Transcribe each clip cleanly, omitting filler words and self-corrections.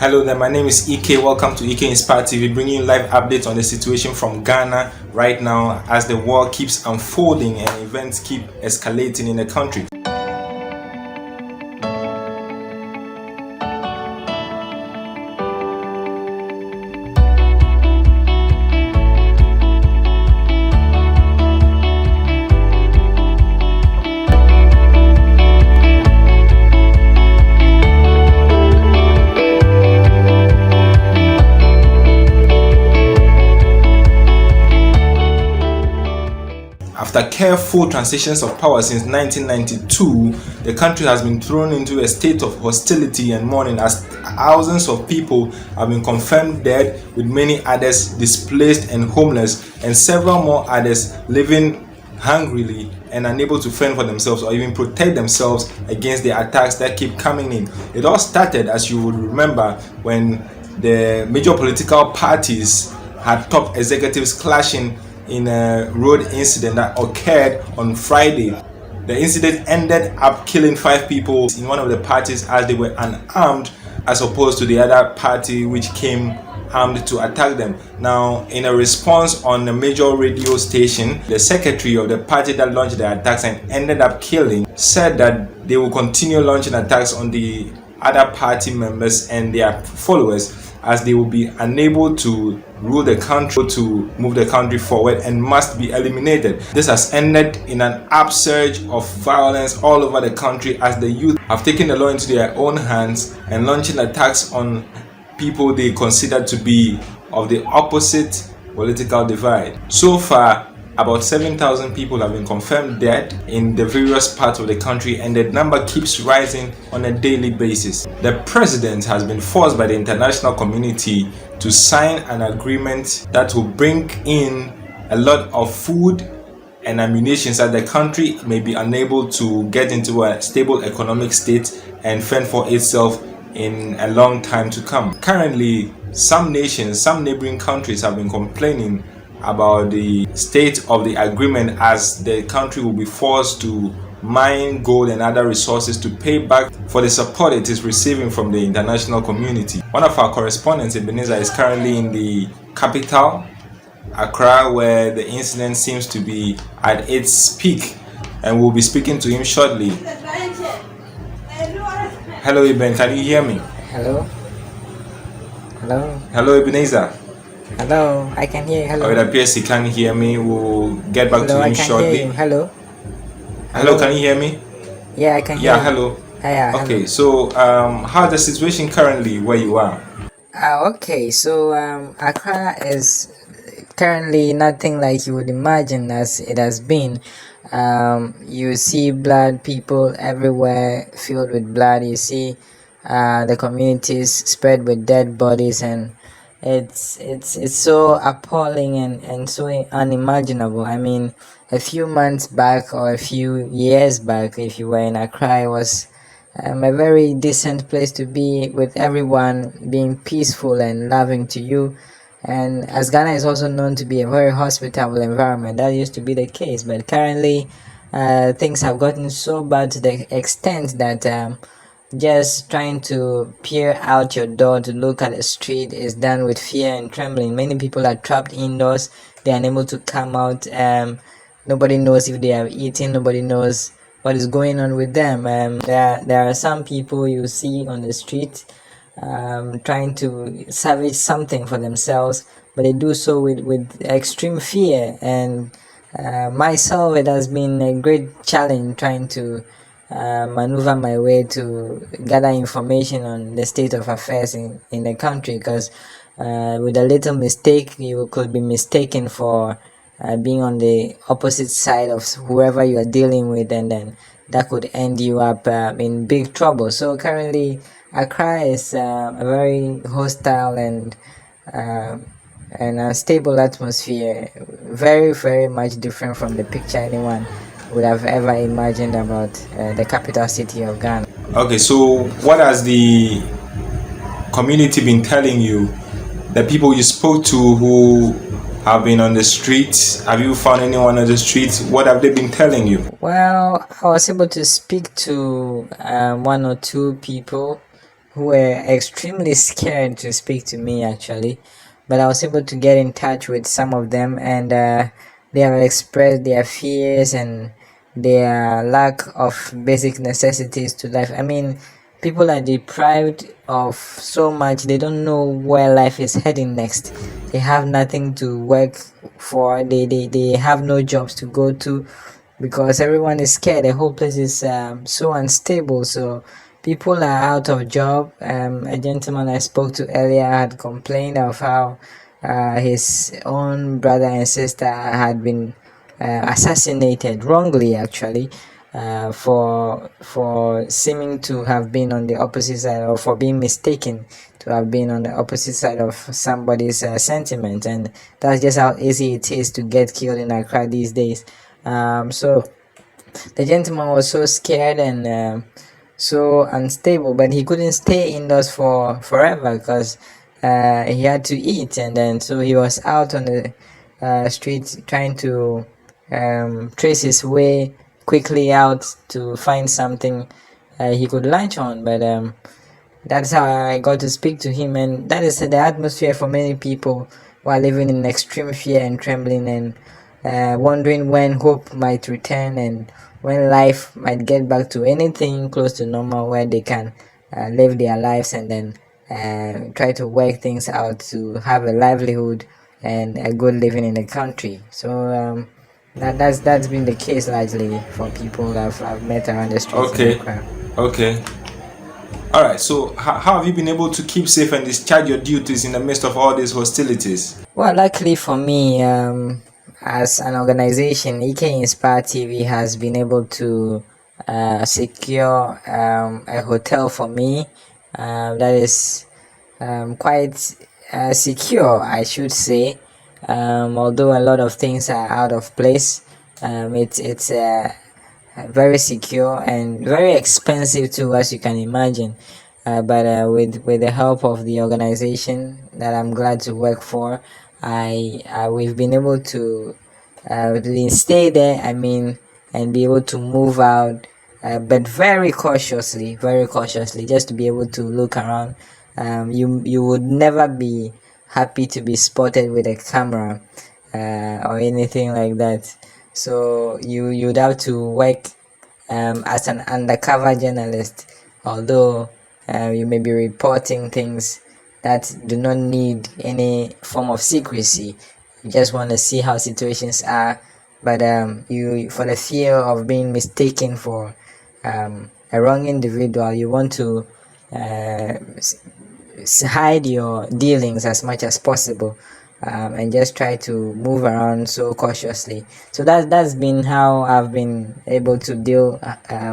Hello there, my name is Eqay. Welcome to Eqay Inspire TV, bringing you live updates on the situation from Ghana right now as the war keeps unfolding and events keep escalating in the country. After careful transitions of power since 1992, the country has been thrown into a state of hostility and mourning as thousands of people have been confirmed dead, with many others displaced and homeless, and several more others living hungrily and unable to fend for themselves or even protect themselves against the attacks that keep coming in. It all started, as you would remember, when the major political parties had top executives clashing in a road incident that occurred on Friday. The incident ended up killing 5 people in one of the parties as they were unarmed, as opposed to the other party which came armed to attack them. Now, in a response on a major radio station, the secretary of the party that launched the attacks and ended up killing said that they will continue launching attacks on the other party members and their followers, as they will be unable to rule the country, to move the country forward, and must be eliminated. This has ended in an upsurge of violence all over the country as the youth have taken the law into their own hands and launching attacks on people they consider to be of the opposite political divide. So far, about 7,000 people have been confirmed dead in the various parts of the country, and the number keeps rising on a daily basis. The president has been forced by the international community to sign an agreement that will bring in a lot of food and ammunition so that the country may be unable to get into a stable economic state and fend for itself in a long time to come. Currently, some neighboring countries have been complaining about the state of the agreement, as the country will be forced to mine gold and other resources to pay back for the support it is receiving from the international community. One of our correspondents, Ebenezer, is currently in the capital, Accra, where the incident seems to be at its peak, and we'll be speaking to him shortly. Hello, Eben, can you hear me? Hello? Hello, Ebenezer. Hello, I can hear you. Hello. It appears he can't hear me. We'll get back to him shortly. Hear you. Hello. Hello, can you hear me? Yeah, I can hear you. Hello. Yeah, okay, hello. So how's the situation currently where you are? Okay, so Accra is currently nothing like you would imagine as it has been. You see blood, people everywhere filled with blood. You see the communities spread with dead bodies, and it's so appalling and so unimaginable. I mean, a few months back or a few years back, if you were in Accra, it was a very decent place to be, with everyone being peaceful and loving to you. And as Ghana is also known to be a very hospitable environment, that used to be the case. But currently, things have gotten so bad to the extent that just trying to peer out your door to look at the street is done with fear and trembling. Many people are trapped indoors. They are unable to come out. Nobody knows if they have eaten. Nobody knows what is going on with them. There are some people you see on the street trying to salvage something for themselves, but they do so with extreme fear. And myself, it has been a great challenge trying to maneuver my way to gather information on the state of affairs in the country, because with a little mistake you could be mistaken for being on the opposite side of whoever you are dealing with, and then that could end you up in big trouble. So currently Accra is a very hostile and unstable atmosphere, very, very much different from the picture anyone would have ever imagined about the capital city of Ghana. Okay, so what has the community been telling you? The people you spoke to who have been on the streets, have you found anyone on the streets? What have they been telling you? Well, I was able to speak to 1 or 2 people who were extremely scared to speak to me actually, but I was able to get in touch with some of them, and they have expressed their fears and their lack of basic necessities to life. I mean, people are deprived of so much, they don't know where life is heading next. They have nothing to work for, they have no jobs to go to because everyone is scared. The whole place is so unstable, so people are out of job. A gentleman I spoke to earlier had complained of how his own brother and sister had been assassinated wrongly, actually, for seeming to have been on the opposite side, or for being mistaken to have been on the opposite side of somebody's sentiment. And that's just how easy it is to get killed in Accra these days. So the gentleman was so scared and so unstable, but he couldn't stay indoors for forever because he had to eat, and then so he was out on the street trying to trace his way quickly out to find something he could lunch on. But that's how I got to speak to him, and that is the atmosphere for many people who are living in extreme fear and trembling, and wondering when hope might return and when life might get back to anything close to normal, where they can live their lives and then try to work things out to have a livelihood and a good living in the country. So that's been the case largely for people that I've met around the streets in Okay. Accra. Okay. All right. So, how have you been able to keep safe and discharge your duties in the midst of all these hostilities? Well, luckily for me, as an organization, Eqay Inspire TV has been able to secure a hotel for me that is quite secure, I should say. Although a lot of things are out of place, it's very secure and very expensive too, as you can imagine. But with the help of the organization that I'm glad to work for, we've been able to really stay there. I mean, and be able to move out, but very cautiously, just to be able to look around. You would never be happy to be spotted with a camera or anything like that. So you'd have to work as an undercover journalist, although you may be reporting things that do not need any form of secrecy. You just want to see how situations are, but you, for the fear of being mistaken for a wrong individual, you want to hide your dealings as much as possible, and just try to move around so cautiously. So that's been how I've been able to deal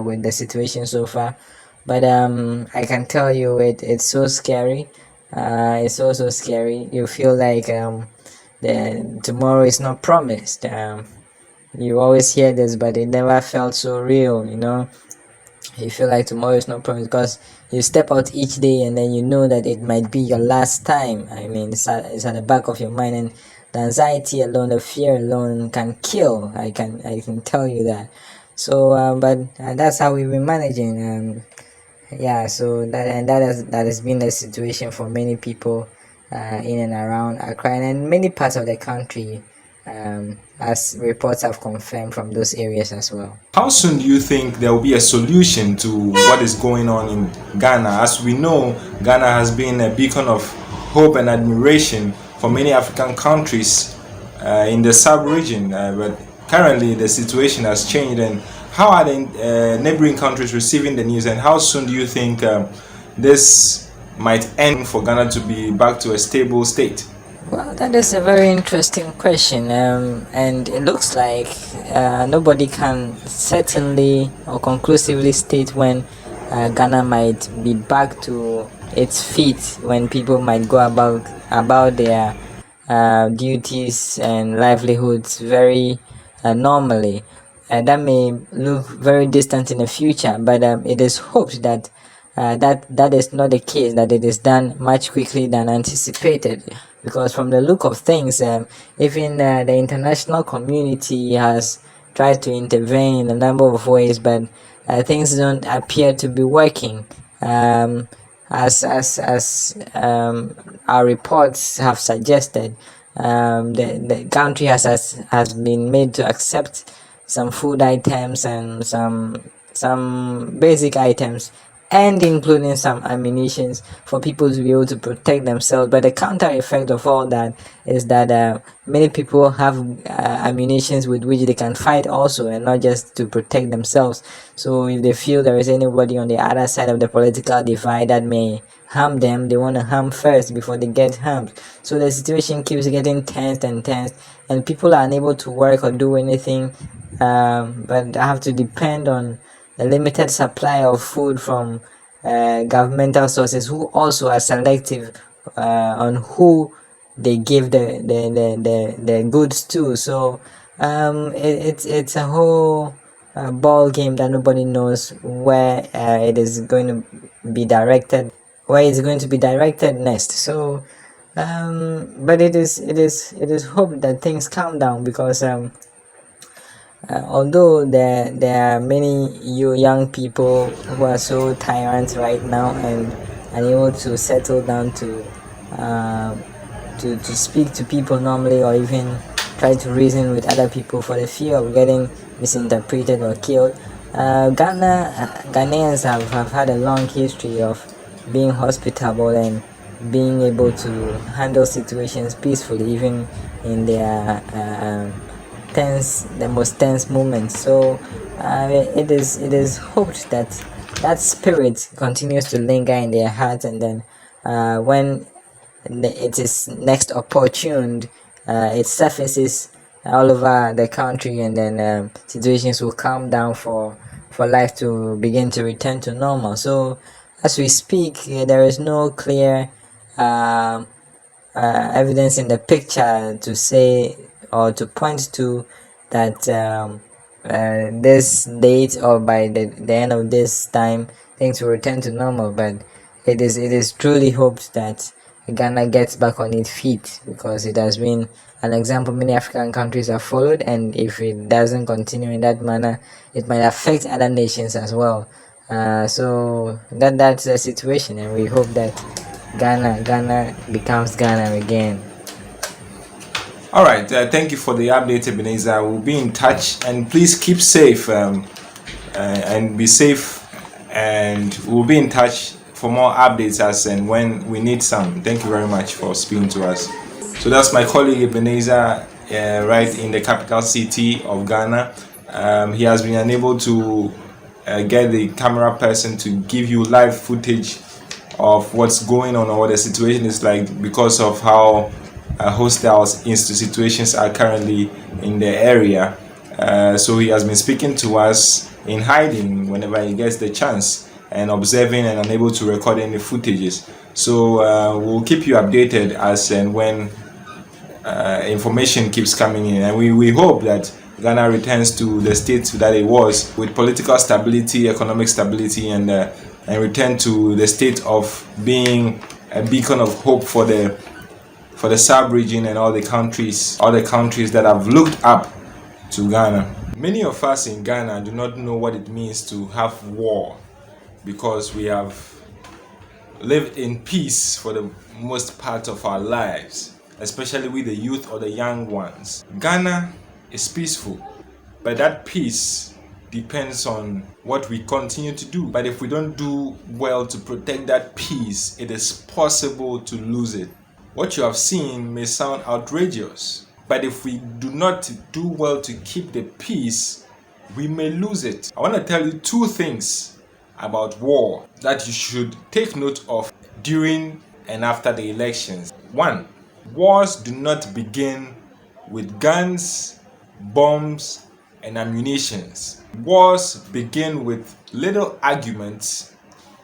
with the situation so far. But I can tell you, it's so scary. It's so scary. You feel like the tomorrow is not promised. You always hear this, but it never felt so real. You feel like tomorrow is not promised because you step out each day and then you know that it might be your last time. I mean, it's at the back of your mind, and the anxiety alone, the fear alone can kill. I can tell you that. So but that's how we've been managing. Yeah, so that has been the situation for many people in and around Accra and in many parts of the country, as reports have confirmed from those areas as well. How soon do you think there will be a solution to what is going on in Ghana? As we know, Ghana has been a beacon of hope and admiration for many African countries in the sub-region, but currently the situation has changed. And how are the neighboring countries receiving the news, and how soon do you think this might end for Ghana to be back to a stable state? Well, that is a very interesting question, and it looks like nobody can certainly or conclusively state when Ghana might be back to its feet, when people might go about their duties and livelihoods very normally. That may look very distant in the future, but it is hoped that that is not the case, that it is done much quickly than anticipated, because from the look of things, even the international community has tried to intervene in a number of ways, but things don't appear to be working. as our reports have suggested, the country has been made to accept some food items and some basic items, and including some ammunitions for people to be able to protect themselves. But the counter effect of all that is that many people have ammunitions with which they can fight also, and not just to protect themselves. So if they feel there is anybody on the other side of the political divide that may harm them, they want to harm first before they get harmed. So the situation keeps getting tensed and tensed, and people are unable to work or do anything, but have to depend on the limited supply of food from governmental sources, who also are selective on who they give the goods to. So it's a whole ball game that nobody knows where it is going to be directed, where it's going to be directed next. So but it is hoped that things calm down, because although there are many young people who are so tyrant right now and unable to settle down um, to speak to people normally, or even try to reason with other people for the fear of getting misinterpreted or killed. Ghanaians have had a long history of being hospitable and being able to handle situations peacefully, even in their the most tense moments. So it is hoped that that spirit continues to linger in their hearts, and then when it is next opportune, it surfaces all over the country, and then situations will calm down for life to begin to return to normal. So as we speak, there is no clear um, evidence in the picture to say or to point to that this date or by the end of this time things will return to normal. But it is truly hoped that Ghana gets back on its feet, because it has been an example many African countries have followed, and if it doesn't continue in that manner, it might affect other nations as well. So that's the situation, and we hope that Ghana becomes Ghana again. All right, thank you for the update, Ebenezer. We'll be in touch, and please keep safe and be safe. And we'll be in touch for more updates as and when we need some. Thank you very much for speaking to us. So that's my colleague Ebenezer, right in the capital city of Ghana. He has been unable to get the camera person to give you live footage of what's going on or what the situation is like, because of how hostile situations are currently in the area. So he has been speaking to us in hiding whenever he gets the chance, and observing and unable to record any footages. So we'll keep you updated as and when information keeps coming in, and we hope that Ghana returns to the state that it was, with political stability, economic stability, and return to the state of being a beacon of hope for the sub-region and all the countries that have looked up to Ghana. Many of us in Ghana do not know what it means to have war, because we have lived in peace for the most part of our lives, especially with the youth or the young ones. Ghana is peaceful, but that peace depends on what we continue to do. But if we don't do well to protect that peace, it is possible to lose it. What you have seen may sound outrageous, but if we do not do well to keep the peace, we may lose it. I want to tell you two things about war that you should take note of during and after the elections. One, wars do not begin with guns, bombs, and ammunitions. Wars begin with little arguments,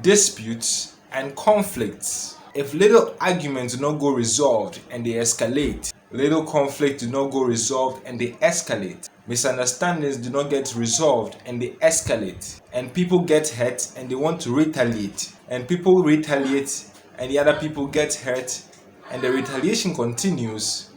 disputes, and conflicts. If little arguments do not go resolved and they escalate, little conflict do not go resolved and they escalate, misunderstandings do not get resolved and they escalate, and people get hurt and they want to retaliate, and people retaliate and the other people get hurt, and the retaliation continues,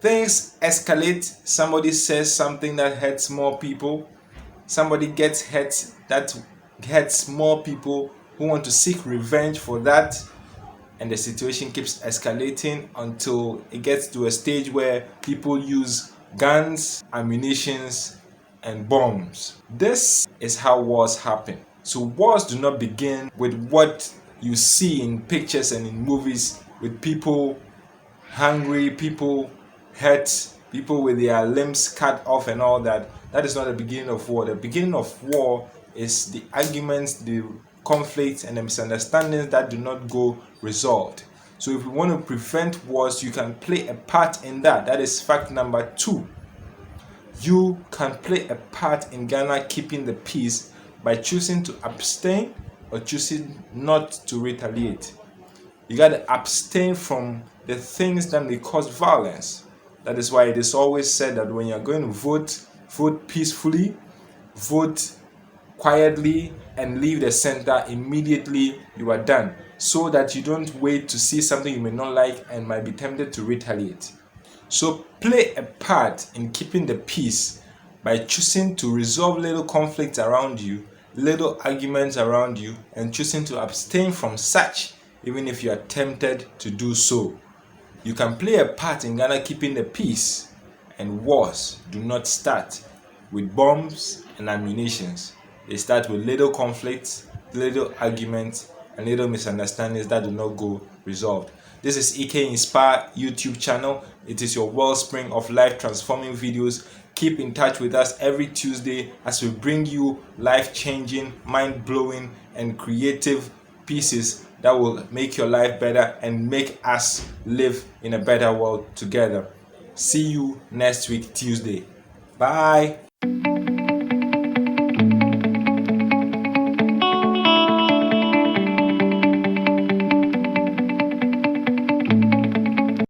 things escalate, somebody says something that hurts more people, somebody gets hurt that hurts more people who want to seek revenge for that, and the situation keeps escalating until it gets to a stage where people use guns, ammunitions, and bombs. This is how wars happen. So wars do not begin with what you see in pictures and in movies, with people hungry, people hurt, people with their limbs cut off and all that. That is not the beginning of war. The beginning of war is the arguments, the conflicts, and the misunderstandings that do not go resolved. So if you want to prevent wars, you can play a part in that. That is fact number 2. You can play a part in Ghana keeping the peace by choosing to abstain or choosing not to retaliate. You got to abstain from the things that may cause violence. That is why it is always said that when you're going to vote, vote peacefully, vote quietly, and leave the center immediately you are done, so that you don't wait to see something you may not like and might be tempted to retaliate. So play a part in keeping the peace by choosing to resolve little conflicts around you, little arguments around you, and choosing to abstain from such, even if you are tempted to do so. You can play a part in Ghana keeping the peace, and wars do not start with bombs and ammunitions. They start with little conflicts, little arguments, and little misunderstandings that do not go resolved. This is Eqay Inspire YouTube channel. It is your wellspring of life transforming videos. Keep in touch with us every Tuesday as we bring you life-changing, mind-blowing, and creative pieces that will make your life better and make us live in a better world together. See you next week, Tuesday. Bye.